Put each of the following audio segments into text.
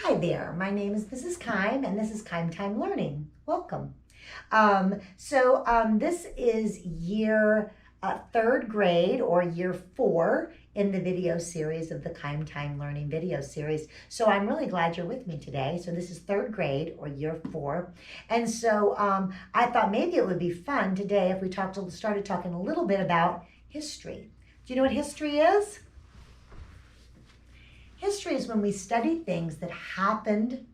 Hi there, my name is Mrs. Keim, and this is Keim Time Learning. Welcome. This is year third grade or year 4 in the video series of the Keim Time Learning video series. So I'm really glad you're with me today. So this is third grade or year 4. And so I thought maybe it would be fun today if we started talking a little bit about history. Do you know what history is? History is when we study things that happened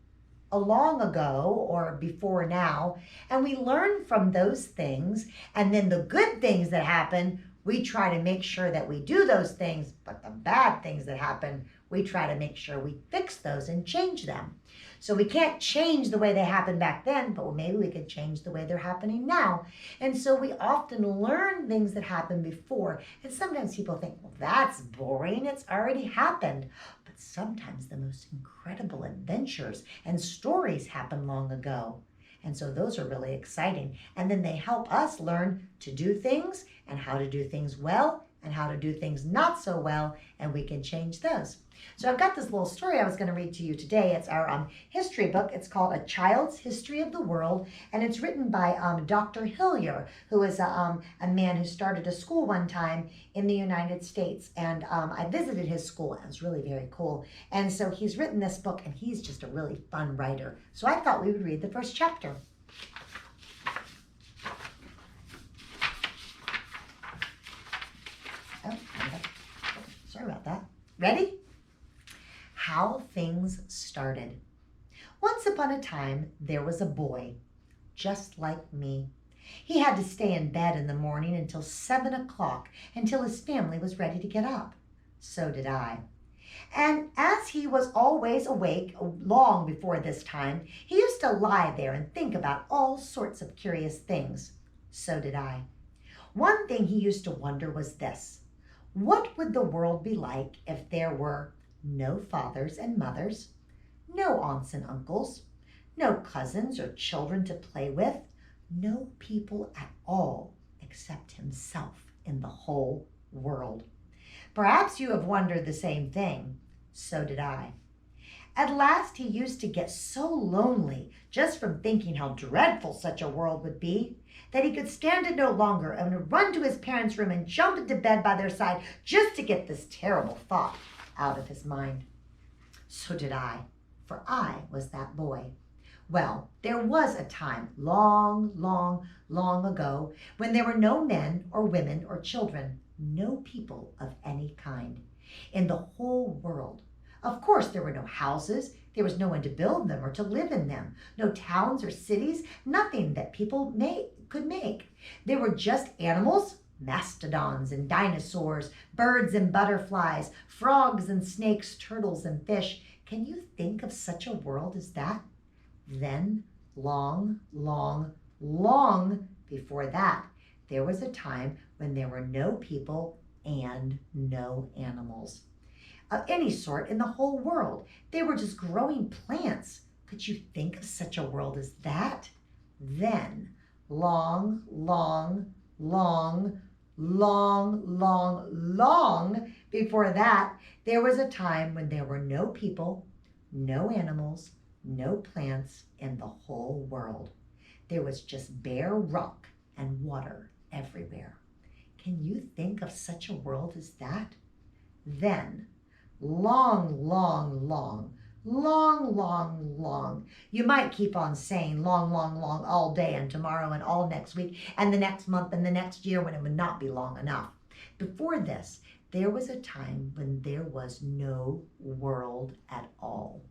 a long ago or before now, and we learn from those things, and then the good things that happen, we try to make sure that we do those things, but the bad things that happen, we try to make sure we fix those and change them. So we can't change the way they happened back then, but maybe we could change the way they're happening now. And so we often learn things that happened before. And sometimes people think, well, that's boring. It's already happened. But sometimes the most incredible adventures and stories happen long ago. And so those are really exciting. And then they help us learn to do things and how to do things well and how to do things not so well, and we can change those. So I've got this little story I was going to read to you today. It's our history book. It's called A Child's History of the World, and it's written by Dr. Hillier, who is a man who started a school one time in the United States, and I visited his school. It was really very cool, and so he's written this book, and he's just a really fun writer. So I thought we would read the first chapter. Oh, sorry about that. Ready? How things started. Once upon a time, there was a boy, just like me. He had to stay in bed in the morning until 7 o'clock, until his family was ready to get up. So did I. And as he was always awake long before this time, he used to lie there and think about all sorts of curious things. So did I. One thing he used to wonder was this: what would the world be like if there were no fathers and mothers, no aunts and uncles, no cousins or children to play with, no people at all except himself in the whole world? Perhaps you have wondered the same thing. So did I. At last he used to get so lonely just from thinking how dreadful such a world would be that he could stand it no longer and would run to his parents' room and jump into bed by their side just to get this terrible thought out of his mind. So did I, for I was that boy. Well, there was a time long, long, long ago when there were no men or women or children, no people of any kind in the whole world. Of course, there were no houses. There was no one to build them or to live in them. No towns or cities, nothing that people could make. There were just animals, mastodons and dinosaurs, birds and butterflies, frogs and snakes, turtles and fish. Can you think of such a world as that? Then, long, long, long before that, there was a time when there were no people and no animals of any sort in the whole world. They were just growing plants. Could you think of such a world as that? Then, long, long, long, long, long, long before that, there was a time when there were no people, no animals, no plants in the whole world. There was just bare rock and water everywhere. Can you think of such a world as that? Then, long, long, long, long, long, long. You might keep on saying long, long, long all day and tomorrow and all next week and the next month and the next year when it would not be long enough. Before this, there was a time when there was no world at all.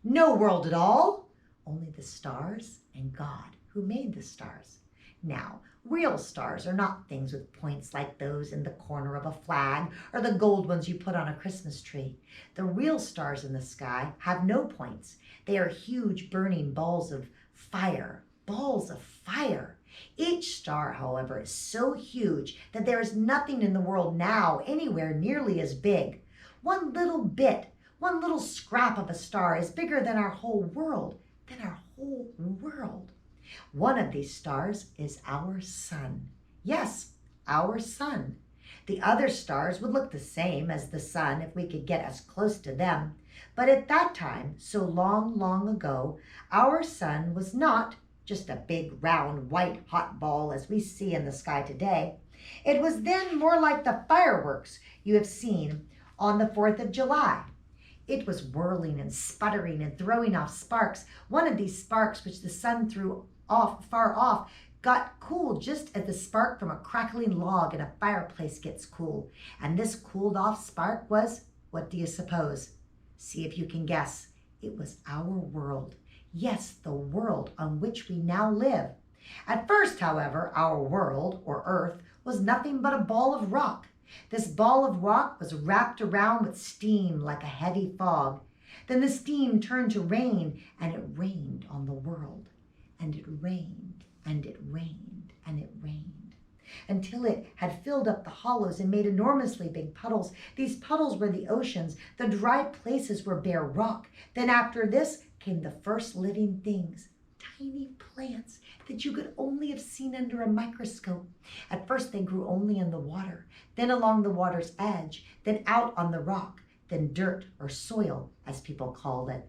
No world at all, only the stars and God who made the stars. Now, real stars are not things with points like those in the corner of a flag or the gold ones you put on a Christmas tree. The real stars in the sky have no points. They are huge burning balls of fire. Balls of fire. Each star, however, is so huge that there is nothing in the world now anywhere nearly as big. One little bit, one little scrap of a star is bigger than our whole world, One of these stars is our sun. Yes, our sun. The other stars would look the same as the sun if we could get as close to them. But at that time, so long, long ago, our sun was not just a big, round, white, hot ball as we see in the sky today. It was then more like the fireworks you have seen on the 4th of July. It was whirling and sputtering and throwing off sparks. One of these sparks, which the sun threw off far off, got cool just as the spark from a crackling log in a fireplace gets cool. And this cooled off spark was, what do you suppose? See if you can guess. It was our world. Yes, the world on which we now live. At first, however, our world, or Earth, was nothing but a ball of rock. This ball of rock was wrapped around with steam like a heavy fog. Then the steam turned to rain, and it rained on the world. And it rained, and it rained, and it rained, until it had filled up the hollows and made enormously big puddles. These puddles were the oceans. The dry places were bare rock. Then after this came the first living things, tiny plants that you could only have seen under a microscope. At first they grew only in the water, then along the water's edge, then out on the rock, then dirt or soil, as people called it,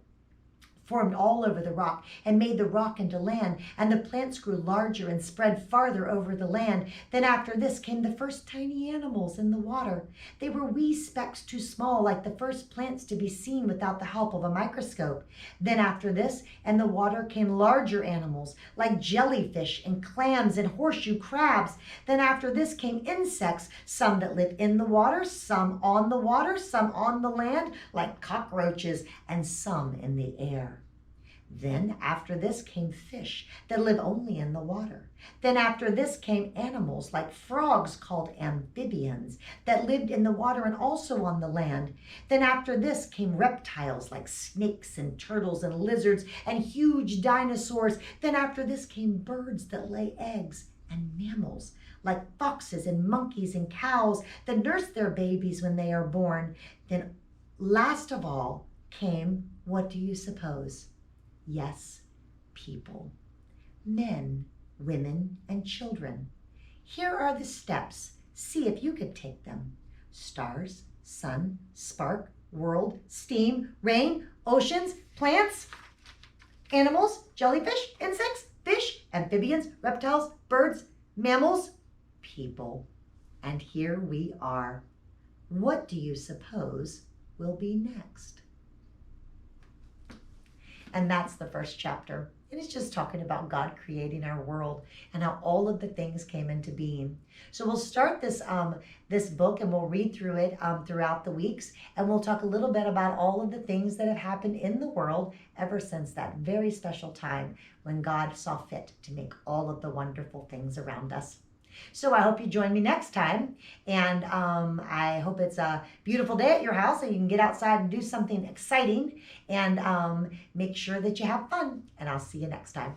formed all over the rock and made the rock into land, and the plants grew larger and spread farther over the land. Then after this came the first tiny animals in the water. They were wee specks too small, like the first plants to be seen without the help of a microscope. Then after this in the water came larger animals, like jellyfish and clams and horseshoe crabs. Then after this came insects, some that live in the water, some on the water, some on the land, like cockroaches, and some in the air. Then after this came fish that live only in the water. Then after this came animals like frogs called amphibians that lived in the water and also on the land. Then after this came reptiles like snakes and turtles and lizards and huge dinosaurs. Then after this came birds that lay eggs and mammals like foxes and monkeys and cows that nurse their babies when they are born. Then last of all came, what do you suppose? Yes, people. Men, women, and children. Here are the steps. See if you could take them. Stars, sun, spark, world, steam, rain, oceans, plants, animals, jellyfish, insects, fish, amphibians, reptiles, birds, mammals, people. And here we are. What do you suppose will be next? And that's the first chapter. And it's just talking about God creating our world and how all of the things came into being. So we'll start this book and we'll read through it throughout the weeks. And we'll talk a little bit about all of the things that have happened in the world ever since that very special time when God saw fit to make all of the wonderful things around us. So I hope you join me next time, and I hope it's a beautiful day at your house and you can get outside and do something exciting, and make sure that you have fun, and I'll see you next time.